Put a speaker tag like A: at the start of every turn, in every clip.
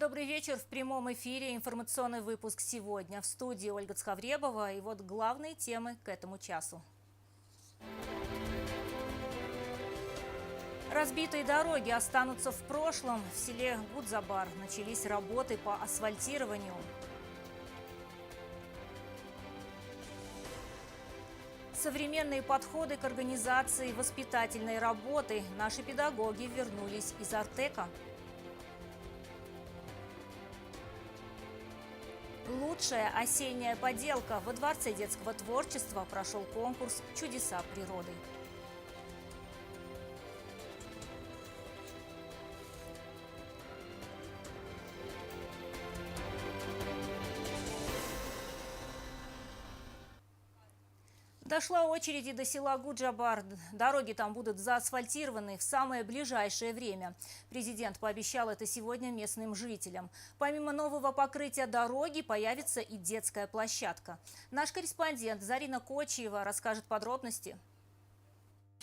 A: Добрый вечер. В прямом эфире информационный выпуск сегодня. В студии Ольга Цхавребова. И вот главные темы к этому часу. Разбитые дороги останутся в прошлом. В селе Гудзабар начались работы по асфальтированию. Современные подходы к организации воспитательной работы. Наши педагоги вернулись из Артека. Лучшая осенняя поделка. Во Дворце детского творчества прошел конкурс «Чудеса природы». Дошла очередь и до села Гудзабар. Дороги там будут заасфальтированы в самое ближайшее время. Президент пообещал это сегодня местным жителям. Помимо нового покрытия дороги появится и детская площадка. Наш корреспондент Зарина Кочиева расскажет подробности.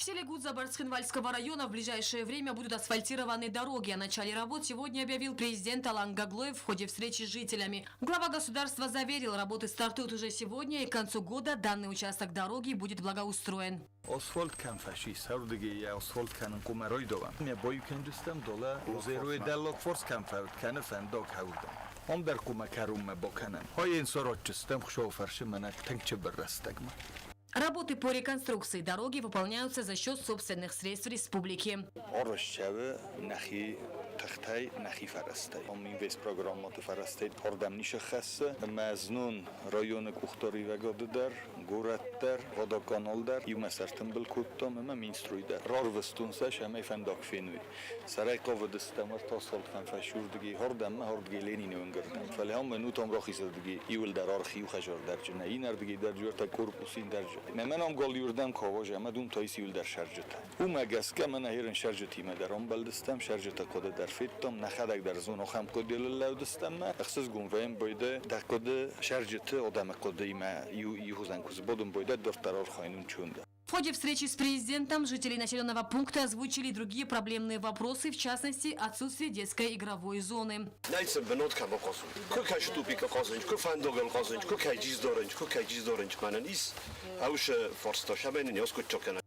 B: В селе Гудзабар Цхинвальского района в ближайшее время будут асфальтированы дороги. О начале работ сегодня объявил президент Алан Гаглоев в ходе встречи с жителями. Глава государства заверил, работы стартуют уже сегодня, и к концу года данный участок дороги будет благоустроен. Работы по реконструкции дороги выполняются за счет собственных средств республики.
C: تختی نخی فرسته هم این ویس پروگرامات فرسته هردم نیشه خاصه مزنون رایون کوختاری و گاده در گورت در ودا کانال در یو مسرتم بالکوتام اما مینستروی در رار وستون سش همه فنداک فینوی سرای قاو دستمر تا سال خم فشور دگی هردم ما هردگی لینی نونگردم فلی هم منوتام راخی زدگی ایول در آرخی و خجار در جنه این اردگی در جور تا کورپوسین در جنه من هم گال یوردم کاواج اما دوم تایس ایول در شرجت او مگسکه من هیرن شرجتی مدرام بلدستم شرجت قد در فیتم نخدک در زون خم کدیل لودستم ما اخصاص گونویم بایده در کد شرجت آدم کدی ما یوزن کوز بدون بایده دفترار خاینون چونده.
B: В ходе встречи с президентом жители населенного пункта озвучили другие проблемные вопросы, в частности, отсутствие детской игровой зоны.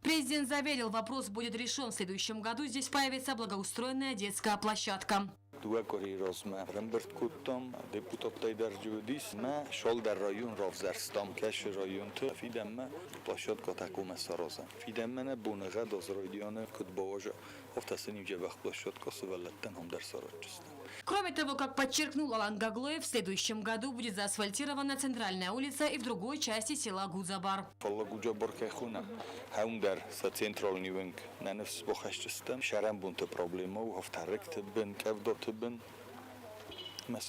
B: Президент заверил, вопрос будет решен. В следующем году здесь появится благоустроенная детская площадка.
C: دوکاری رزمه رنبرد کتم دیپوتاب تایدرجودیس ما شال در رایون رافزرستام کش رایون تو فیدم ما پلاشات کاتاکوم سرازم فیدم من بونغه داز رایدیانه کد باواجا افتسنیم جه وقت پلاشات کاسو ولتن هم در سراجستم.
B: Кроме того, как подчеркнул Алан Гаглоев, в следующем году будет заасфальтирована центральная улица и в другой части села Гудзабар.
C: Фалла Гудзабар кайхуна, хаундар со центральный винг, на нефс бохащестам, шарам бунта проблема, у хавтарек тебен, кевдо тебен. В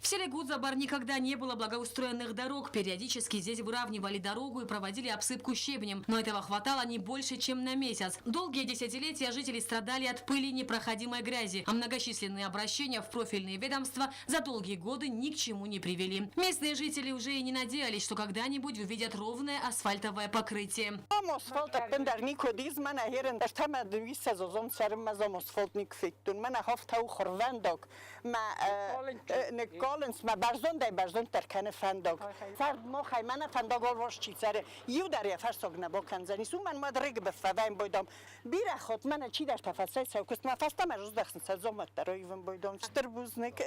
B: селе Гудзабар никогда не было благоустроенных дорог. Периодически здесь выравнивали дорогу и проводили обсыпку щебнем. Но этого хватало не больше, чем на месяц. Долгие десятилетия жители страдали от пыли и непроходимой грязи. А многочисленные обращения в профильные ведомства за долгие годы ни к чему не привели. Местные жители уже и не надеялись, что когда-нибудь увидят ровное асфальтовое покрытие.
D: فندق ما نکالنس ما برزون در کنه فندق سرد ما خیمن فندق واش چی سر یو در فرسوگ نبا کنزنی سو من ما درگ بفویم بودم بیره خود من چی در تفسیر سوکست ما فستا مروز دخن سزومت در ایون بودم ستر بوزنک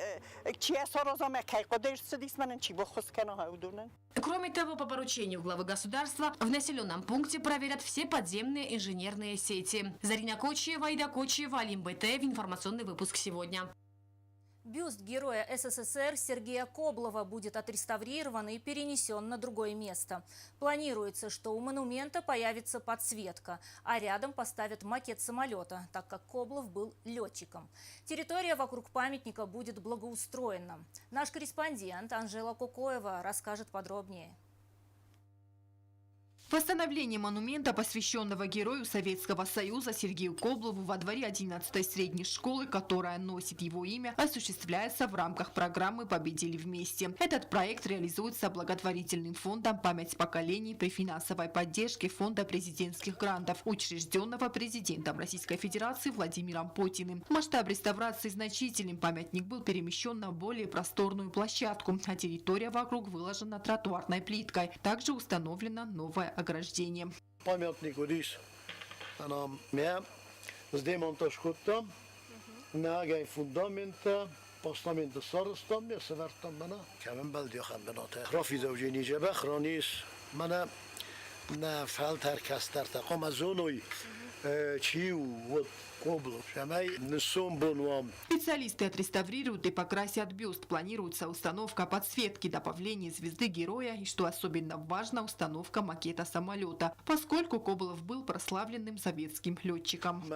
D: چی سرازم کی قدرت سدیس من چی بخوس کنه هودونن.
B: Кроме того, по поручению главы государства в населенном пункте проверят все подземные инженерные сети. Зарина Кочиева, Айда Кочиева, Алим БТ. Информационный выпуск сегодня.
A: Бюст героя СССР Сергея Коблова будет отреставрирован и перенесен на другое место. Планируется, что у монумента появится подсветка, а рядом поставят макет самолета, так как Коблов был летчиком. Территория вокруг памятника будет благоустроена. Наш корреспондент Анжела Кокоева расскажет подробнее.
E: Восстановление монумента, посвященного герою Советского Союза Сергею Коблову во дворе 11-й средней школы, которая носит его имя, осуществляется в рамках программы «Победили вместе». Этот проект реализуется благотворительным фондом «Память поколений» при финансовой поддержке Фонда президентских грантов, учрежденного президентом Российской Федерации Владимиром Путиным. Масштаб реставрации значительным, памятник был перемещен на более просторную площадку, а территория вокруг выложена тротуарной плиткой. Также установлено новое ограждение.
F: Памятник удис, она меня с демонтажкутом, нагай фундамента, постамента сарстам, я севертам мана, кем балдиохам бенате. Храфи зауджини жабе хранис мана на фалтер кастарта. Комазоной чиу вот.
E: Специалисты отреставрируют и покрасят бюст. Планируется установка подсветки, добавление звезды героя и, что особенно важно, установка макета самолета, поскольку Коблов был прославленным советским летчиком.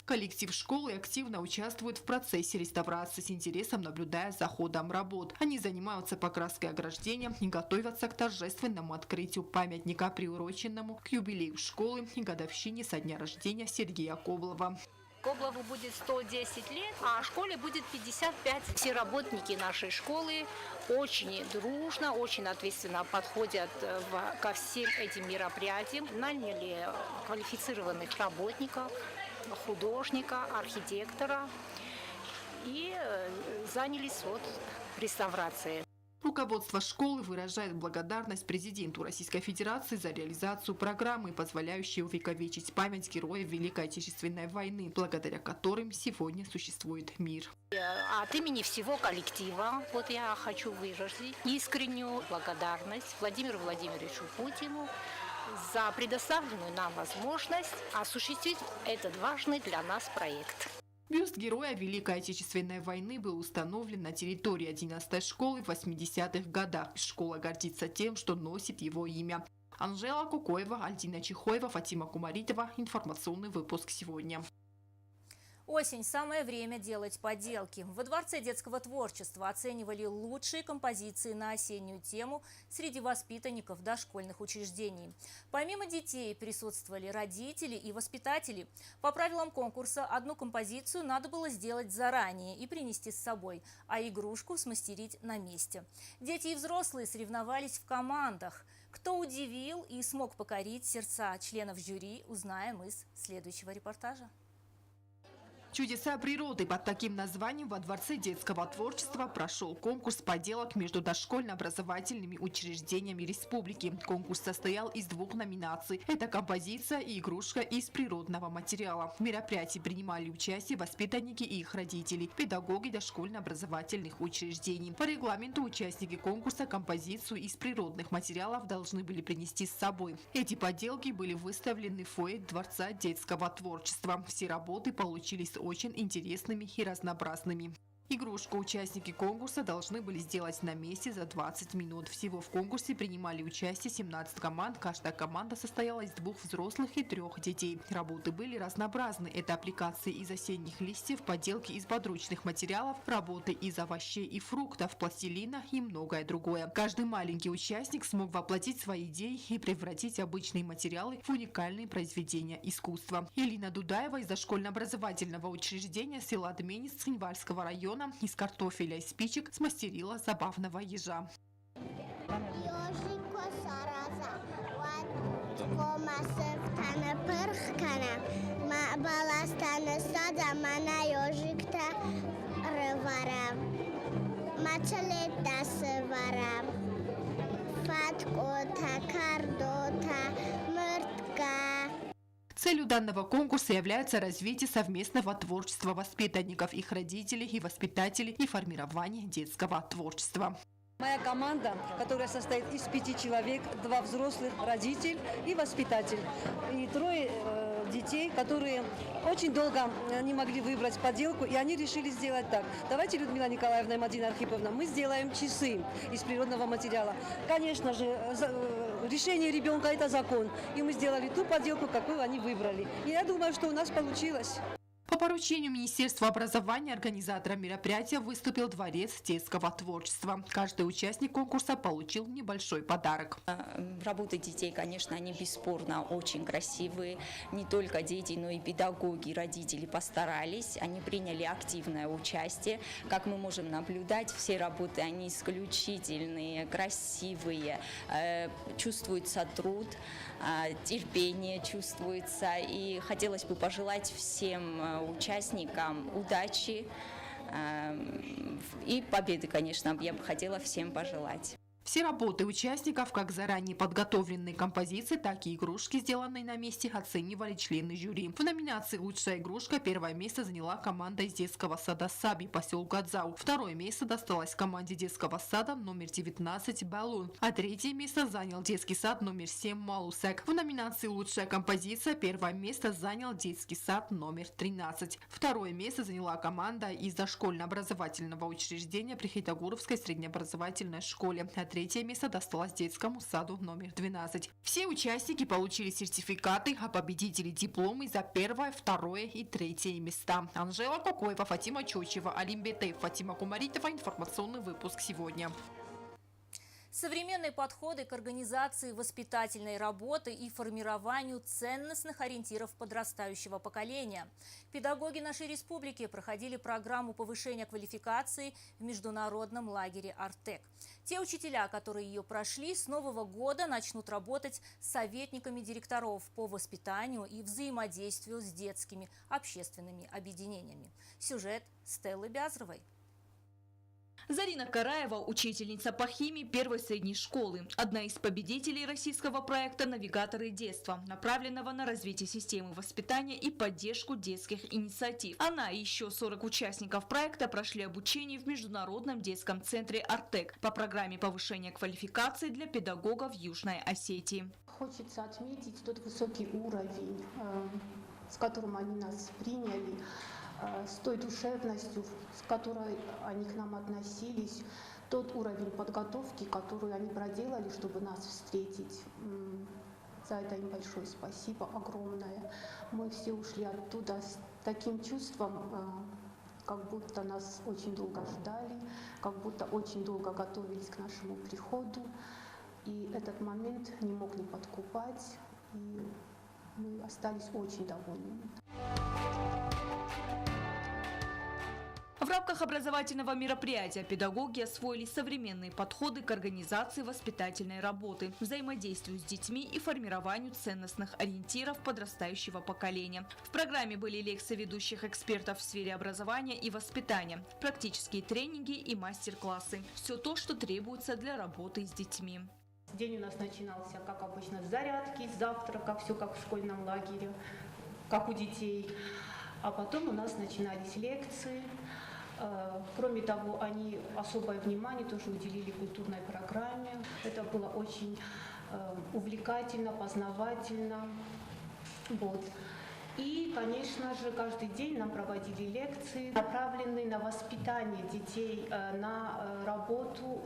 E: Коллектив школы активно участвует в процессе реставрации, с интересом наблюдая за ходом работ. Они занимаются покраской ограждения и готовятся к торжественному открытию памятника, приуроченному к юбилею школы и годовщине со дня рождения Сергея Коблова.
G: Коблову будет 110 лет, а школе будет 55. Все работники нашей школы очень дружно, очень ответственно подходят ко всем этим мероприятиям. Наняли квалифицированных работников, художника, архитектора и занялись реставрацией.
E: Руководство школы выражает благодарность президенту Российской Федерации за реализацию программы, позволяющей увековечить память героев Великой Отечественной войны, благодаря которым сегодня существует мир.
G: От имени всего коллектива я хочу выразить искреннюю благодарность Владимиру Владимировичу Путину за предоставленную нам возможность осуществить этот важный для нас проект.
E: Бюст героя Великой Отечественной войны был установлен на территории 11-й школы в 80-х годах. Школа гордится тем, что носит его имя. Анжела Кукоева, Альдина Чихоева, Фатима Кумаритова. Информационный выпуск сегодня.
A: Осень – самое время делать поделки. Во Дворце детского творчества оценивали лучшие композиции на осеннюю тему среди воспитанников дошкольных учреждений. Помимо детей присутствовали родители и воспитатели. По правилам конкурса одну композицию надо было сделать заранее и принести с собой, а игрушку смастерить на месте. Дети и взрослые соревновались в командах. Кто удивил и смог покорить сердца членов жюри, узнаем из следующего репортажа.
E: Чудеса природы. Под таким названием во Дворце детского творчества прошел конкурс поделок между дошкольно-образовательными учреждениями республики. Конкурс состоял из двух номинаций. Это композиция и игрушка из природного материала. В мероприятии принимали участие воспитанники и их родители, педагоги дошкольно-образовательных учреждений. По регламенту участники конкурса композицию из природных материалов должны были принести с собой. Эти поделки были выставлены в фойе Дворца детского творчества. Все работы получились очень интересными и разнообразными. Игрушку участники конкурса должны были сделать на месте за 20 минут. Всего в конкурсе принимали участие 17 команд. Каждая команда состояла из 2 взрослых и 3 детей. Работы были разнообразны. Это аппликации из осенних листьев, поделки из подручных материалов, работы из овощей и фруктов, пластилина и многое другое. Каждый маленький участник смог воплотить свои идеи и превратить обычные материалы в уникальные произведения искусства. Элина Дудаева из дошкольно-образовательного учреждения села Дменец Цхинвальского района из картофеля и спичек смастерила забавного ежа. Целью данного конкурса является развитие совместного творчества воспитанников, их родителей и воспитателей и формирование детского творчества.
H: Моя команда, которая состоит из 5 человек, 2 взрослых, родитель и воспитатель, и 3 детей, которые очень долго не могли выбрать поделку, и они решили сделать так. Давайте, Людмила Николаевна и Мадина Архиповна, мы сделаем часы из природного материала. Конечно же, решение ребенка – это закон. И мы сделали ту поделку, какую они выбрали. И я думаю, что у нас получилось.
E: По поручению Министерства образования организатором мероприятия выступил Дворец детского творчества. Каждый участник конкурса получил небольшой подарок.
I: Работы детей, конечно, они бесспорно очень красивые. Не только дети, но и педагоги, родители постарались. Они приняли активное участие. Как мы можем наблюдать, все работы, они исключительные, красивые. Чувствуется труд, терпение чувствуется. И хотелось бы пожелать всем участникам удачи и победы, конечно, я бы хотела всем пожелать.
E: Все работы участников, как заранее подготовленные композиции, так и игрушки, сделанные на месте, оценивали члены жюри. В номинации «Лучшая игрушка» первое место заняла команда из детского сада «Саби» поселка Дзау. Второе место досталось команде детского сада номер 19 «Балун», а третье место занял детский сад номер 7 «Малусек». В номинации «Лучшая композиция» первое место занял детский сад номер 13. Второе место заняла команда из дошкольно-образовательного учреждения при Хитагуровской среднеобразовательной школе. Третье место досталось детскому саду номер 12. Все участники получили сертификаты, а победители дипломы за первое, второе и третье места. Анжела Кокоева, Фатима Чочева, Алим Бетеев, Фатима Кумаритова. Информационный выпуск сегодня.
A: Современные подходы к организации воспитательной работы и формированию ценностных ориентиров подрастающего поколения. Педагоги нашей республики проходили программу повышения квалификации в международном лагере «Артек». Те учителя, которые ее прошли, с нового года начнут работать советниками директоров по воспитанию и взаимодействию с детскими общественными объединениями. Сюжет Стеллы Бязровой.
J: Зарина Караева – учительница по химии первой средней школы. Одна из победителей российского проекта «Навигаторы детства», направленного на развитие системы воспитания и поддержку детских инициатив. Она и еще 40 участников проекта прошли обучение в Международном детском центре «Артек» по программе повышения квалификации для педагогов Южной Осетии.
K: Хочется отметить тот высокий уровень, с которым они нас приняли, с той душевностью, с которой они к нам относились, тот уровень подготовки, который они проделали, чтобы нас встретить. За это им большое спасибо, огромное. Мы все ушли оттуда с таким чувством, как будто нас очень долго ждали, как будто очень долго готовились к нашему приходу. И этот момент не мог не подкупать, и мы остались очень довольны.
J: В рамках образовательного мероприятия педагоги освоили современные подходы к организации воспитательной работы, взаимодействию с детьми и формированию ценностных ориентиров подрастающего поколения. В программе были лекции ведущих экспертов в сфере образования и воспитания, практические тренинги и мастер-классы. Все то, что требуется для работы с детьми.
K: День у нас начинался, как обычно, с зарядки, с завтрака, все как в школьном лагере, как у детей. А потом у нас начинались лекции. Кроме того, они особое внимание тоже уделили культурной программе. Это было очень увлекательно, познавательно. Вот. И, конечно же, каждый день нам проводили лекции, направленные на воспитание детей, на работу,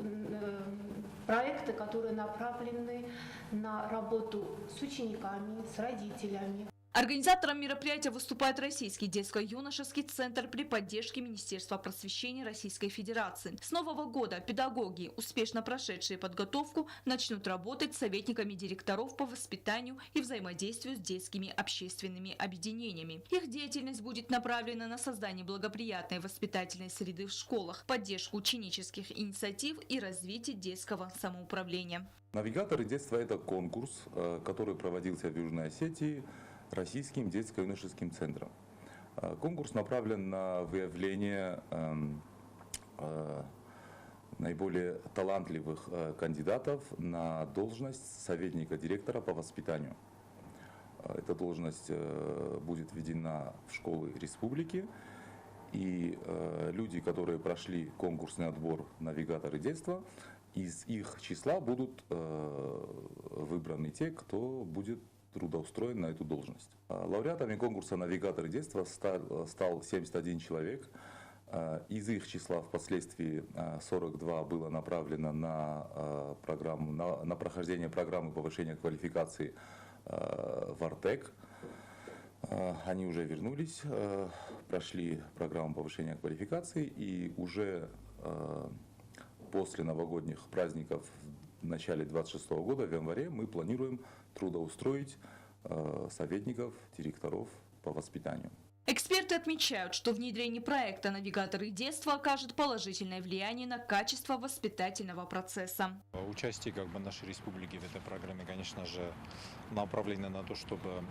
K: проекты, которые направлены на работу с учениками, с родителями.
J: Организатором мероприятия выступает Российский детско-юношеский центр при поддержке Министерства просвещения Российской Федерации. С нового года педагоги, успешно прошедшие подготовку, начнут работать советниками директоров по воспитанию и взаимодействию с детскими общественными объединениями. Их деятельность будет направлена на создание благоприятной воспитательной среды в школах, поддержку ученических инициатив и развитие детского самоуправления.
L: «Навигаторы детства» – это конкурс, который проводился в Южной Осетии Российским детско-юношеским центром. Конкурс направлен на выявление наиболее талантливых кандидатов на должность советника директора по воспитанию. Эта должность будет введена в школы республики, и люди, которые прошли конкурсный отбор «Навигаторы детства», из их числа будут выбраны те, кто будет трудоустроен на эту должность. Лауреатами конкурса «Навигаторы детства» стал 71 человек. Из их числа впоследствии 42 было направлено на прохождение программы повышения квалификации в Артек. Они уже вернулись, прошли программу повышения квалификации, и уже после новогодних праздников в начале 2026 года, в январе, мы планируем трудоустроить советников, директоров по воспитанию.
J: Эксперты отмечают, что внедрение проекта «Навигаторы детства» окажет положительное влияние на качество воспитательного процесса.
M: Участие нашей республики в этой программе, конечно же, направлено на то, чтобы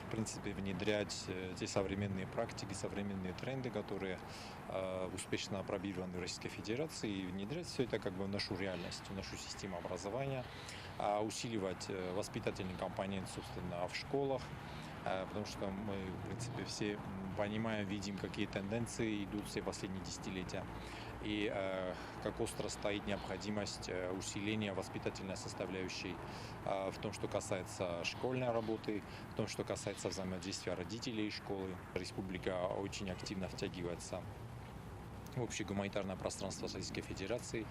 M: в принципе внедрять те современные практики, современные тренды, которые успешно опробированы в Российской Федерации, и внедрять все это в нашу реальность, в нашу систему образования, усиливать воспитательный компонент, собственно, в школах, потому что мы, в принципе, все понимаем, видим, какие тенденции идут все последние десятилетия. И как остро стоит необходимость усиления воспитательной составляющей в том, что касается школьной работы, в том, что касается взаимодействия родителей и школы. Республика очень активно втягивается в общее гуманитарное пространство Российской Федерации.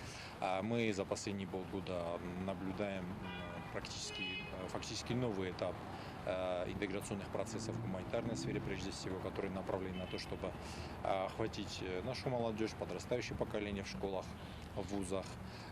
M: Мы за последние полгода наблюдаем фактически новый этап интеграционных процессов в гуманитарной сфере, прежде всего, которые направлены на то, чтобы охватить нашу молодежь, подрастающее поколение в школах, в вузах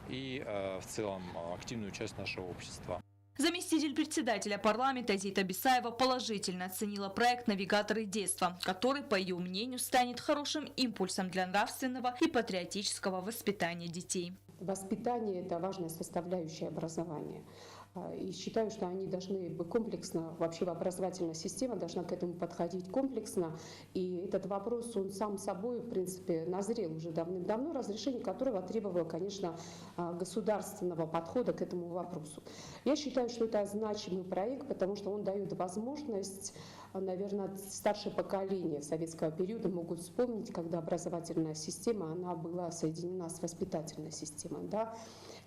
M: и в целом активную часть нашего общества.
J: Заместитель председателя парламента Зита Бисаева положительно оценила проект «Навигаторы детства», который, по ее мнению, станет хорошим импульсом для нравственного и патриотического воспитания детей.
N: Воспитание – это важная составляющая образования. И считаю, что они должны быть комплексно, вообще образовательная система должна к этому подходить комплексно. И этот вопрос, он сам собой, в принципе, назрел уже давным-давно, разрешение которого требовало, конечно, государственного подхода к этому вопросу. Я считаю, что это значимый проект, потому что он дает возможность, наверное, старшее поколение советского периода могут вспомнить, когда образовательная система, она была соединена с воспитательной системой, да?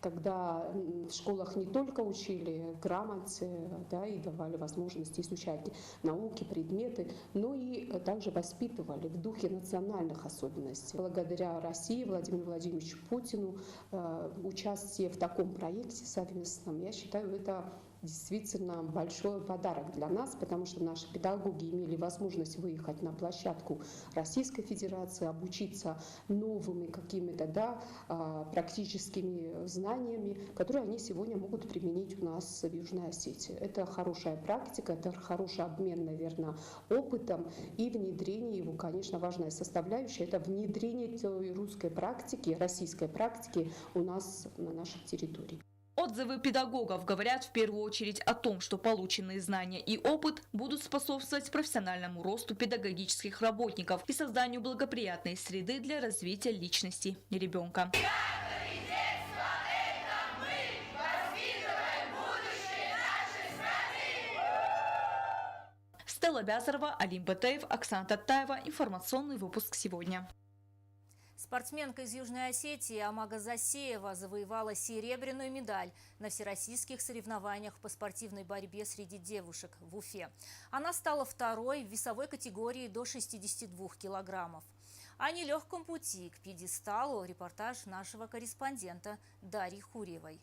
N: Когда в школах не только учили грамоте, да, и давали возможность изучать науки, предметы, но и также воспитывали в духе национальных особенностей. Благодаря России, Владимиру Владимировичу Путину, участие в таком проекте совместном, я считаю, это действительно большой подарок для нас, потому что наши педагоги имели возможность выехать на площадку Российской Федерации, обучиться новыми какими-то практическими знаниями, которые они сегодня могут применить у нас в Южной Осетии. Это хорошая практика, это хороший обмен, наверное, опытом, и внедрение его, конечно, важная составляющая, это внедрение той русской практики, российской практики у нас на нашей территории.
J: Отзывы педагогов говорят в первую очередь о том, что полученные знания и опыт будут способствовать профессиональному росту педагогических работников и созданию благоприятной среды для развития личности ребенка. Стелла Бязарова, Алим Батаев, Оксана Таттаева. Информационный выпуск сегодня.
A: Спортсменка из Южной Осетии Амага Засеева завоевала серебряную медаль на всероссийских соревнованиях по спортивной борьбе среди девушек в Уфе. Она стала второй в весовой категории до 62 килограммов. О нелегком пути к пьедесталу репортаж нашего корреспондента Дарьи Хурьевой.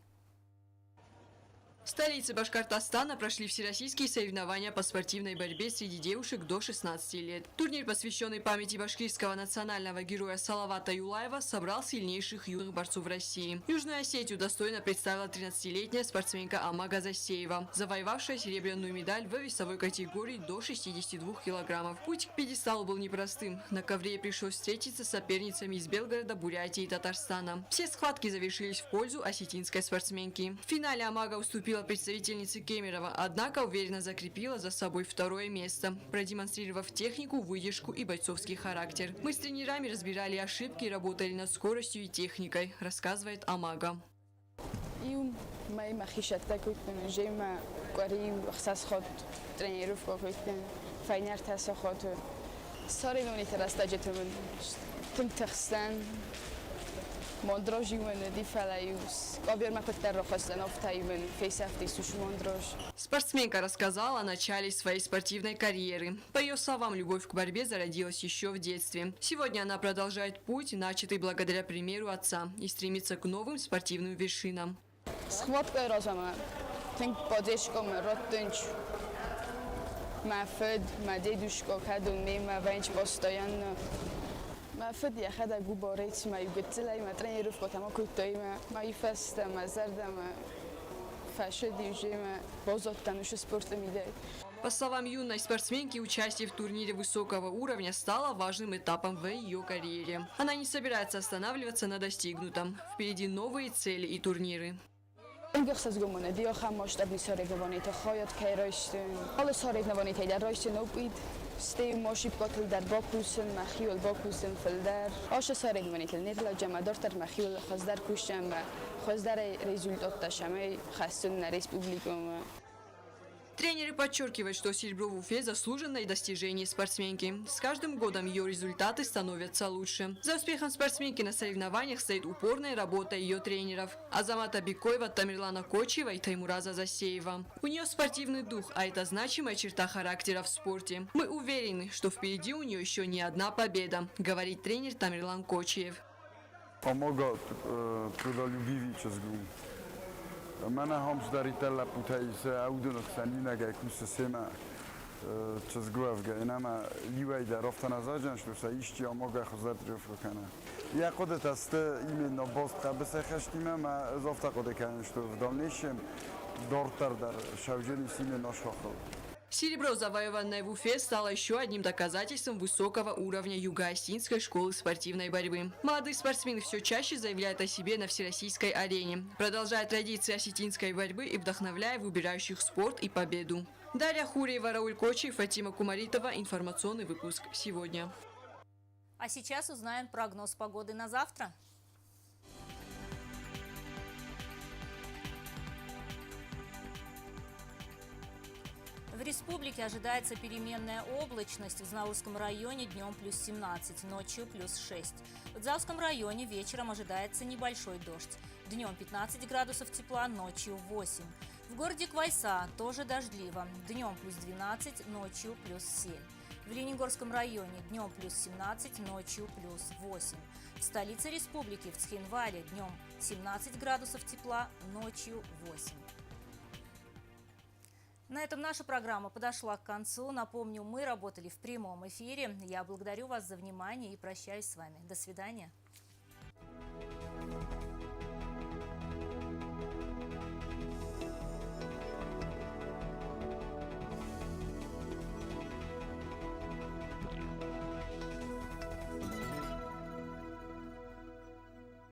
O: В столице Башкортостана прошли всероссийские соревнования по спортивной борьбе среди девушек до 16 лет. Турнир, посвященный памяти башкирского национального героя Салавата Юлаева, собрал сильнейших юных борцов России. Южную Осетию достойно представила 13-летняя спортсменка Амага Засеева, завоевавшая серебряную медаль в весовой категории до 62 килограммов. Путь к пьедесталу был непростым. На ковре пришлось встретиться с соперницами из Белгорода, Бурятии и Татарстана. Все схватки завершились в пользу осетинской спортсменки. В финале Амага уступила представительница Кемерово, однако уверенно закрепила за собой второе место, продемонстрировав технику, выдержку и бойцовский характер. Мы с тренерами разбирали ошибки и работали над скоростью и техникой, рассказывает Амага.
P: Mondros júmen difelejusz. Kabir mepekterro haslen oftaimen фейсафтисуш Мондрож.
O: Спортсменка рассказала о начале своей спортивной карьеры. По ее словам, любовь к борьбе зародилась еще в детстве. Сегодня она продолжает путь, начатый благодаря примеру отца, и стремится к новым спортивным вершинам.
P: Схватка розама. Тинг подешком роттенч. Мафед, мадедушко, кадуни, мавенч постоянно. Мафед я хада губорец, маю гетцелай, ма трениров котама кутойма, маю феста, ма зардама, фаше дюжема, бозоттануш спорта мидей.
O: По словам юной спортсменки, участие в турнире высокого уровня стало важным этапом в ее карьере. Она не собирается останавливаться на достигнутом. Впереди новые цели и турниры.
P: Ingexas gomone dio khamosh tabni soregovani to khoyot kayroshten. Alla soregovani te roshten opid. Stay moshib kotl dar Bakusen, Machiol Bakusen filder. Asha soregovani te nirla jamador tar Machiol khazdar kusham ba khazdar результат ташамай khassun на республикум.
O: Тренеры подчеркивают, что серебро в Уфе – заслуженное достижение спортсменки. С каждым годом ее результаты становятся лучше. За успехом спортсменки на соревнованиях стоит упорная работа ее тренеров – Азамата Бикоева, Тамерлана Кочева и Таймураза Засеева. У нее спортивный дух, а это значимая черта характера в спорте. Мы уверены, что впереди у нее еще не одна победа, говорит тренер Тамерлан Кочеев.
Q: Помогал трудолюбивый чезгу. Mana hamz daritella putais audunok saninaga kusema чезгуавга инама ливайда рафтаназаджан что саишти амога хазат рифкана. Я кодет аст именно бостка бесахаштима ма зафта кодекан что в дальнейшем дортар дар шавжени сине нашохал.
O: Серебро, завоеванное в Уфе, стало еще одним доказательством высокого уровня Юго-Осетинской школы спортивной борьбы. Молодые спортсмены все чаще заявляют о себе на всероссийской арене, продолжая традиции осетинской борьбы и вдохновляя выбирающих спорт и победу. Дарья Хуриева, Рауль Кочев, Фатима Кумаритова. Информационный выпуск сегодня.
A: А сейчас узнаем прогноз погоды на завтра. В республике ожидается переменная облачность. В Знаурском районе днем плюс 17, ночью плюс 6. В Дзавском районе вечером ожидается небольшой дождь. Днем 15 градусов тепла, ночью 8. В городе Квайса тоже дождливо. Днем плюс 12, ночью плюс 7. В Лениногорском районе днем плюс 17, ночью плюс 8. В столице республики, в Цхинвале, днем 17 градусов тепла, ночью 8. На этом наша программа подошла к концу. Напомню, мы работали в прямом эфире. Я благодарю вас за внимание и прощаюсь с вами. До свидания.